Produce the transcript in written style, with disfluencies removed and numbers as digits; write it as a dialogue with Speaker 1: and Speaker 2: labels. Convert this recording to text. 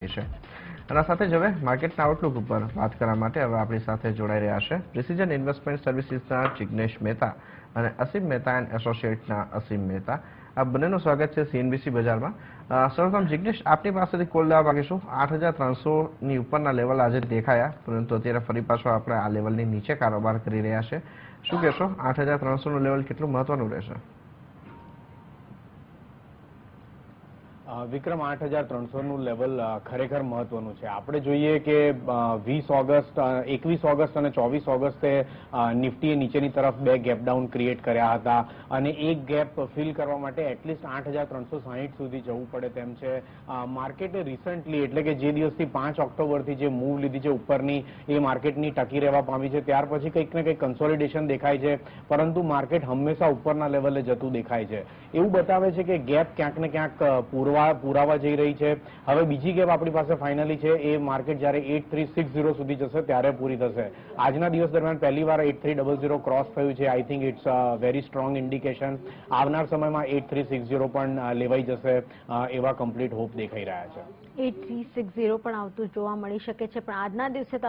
Speaker 1: છે અને સાથે જ હવે માર્કેટના આઉટલુક ઉપર વાત કરવા માટે હવે આપણી સાથે જોડાઈ રહ્યા છે પ્રિસિઝન ઇન્વેસ્ટમેન્ટ સર્વિસીસના જિગ્નેશ મહેતા અને અસીમ મહેતા એન્ડ એસોસિએટના અસીમ મહેતા. આ બંનેનું સ્વાગત છે સીએનબીસી બજારમાં. સૌપ્રથમ જિગ્નેશ, આપની પાસેથી કોલ લેવા માંગીશું. 8,300ની ઉપરના લેવલ આજે દેખાયા, પરંતુ અત્યારે ફરી પાછો આપણે આ લેવલની નીચે કારોબાર કરી રહ્યા છે. શું કહેશો, 8,300નું લેવલ કેટલું મહત્વનું રહેશે?
Speaker 2: વિક્રમ, 8,300નું લેવલ ખરેખર મહત્વનું છે. આપણે જોઈએ કે 20 ઓગસ્ટ, 21 ઓગસ્ટ અને 24 ઓગસ્ટે નિફ્ટીએ નીચેની તરફ બે ગેપ ડાઉન ક્રિએટ કર્યા હતા અને એક ગેપ ફિલ કરવા માટે એટલીસ્ટ 8,360 સુધી જવું પડે તેમ છે. માર્કેટે રિસન્ટલી, એટલે કે જે દિવસથી 5 ઓક્ટોબરથી જે મૂવ લીધી છે ઉપરની, એ માર્કેટની ટકી રહેવા પામી છે. ત્યાર પછી કંઈક ને કંઈક કન્સોલિડેશન દેખાય છે, પરંતુ માર્કેટ હંમેશા ઉપરના લેવલે જતું દેખાય છે. એવું બતાવે છે કે ગેપ ક્યાંક ને ક્યાંક પુરાવા જઈ રહી છે. હવે બીજી ગેપ આપણી પાસે ફાઇનલી છે, એ માર્કેટ જ્યારે 8,360 સુધી જશે ત્યારે પૂરી થશે. આજના દિવસ દરમિયાન પહેલી વાર 8,300 ક્રોસ થયું છે. I think it's very strong indication. આવનાર સમયમાં 8,360 પણ લેવાઈ જશે એવા કમ્પ્લીટ હોપ દેખાઈ રહ્યા છે.
Speaker 3: 8,360 પણ આવતું જોવા મળી શકે છે, પણ આજના દિવસે તો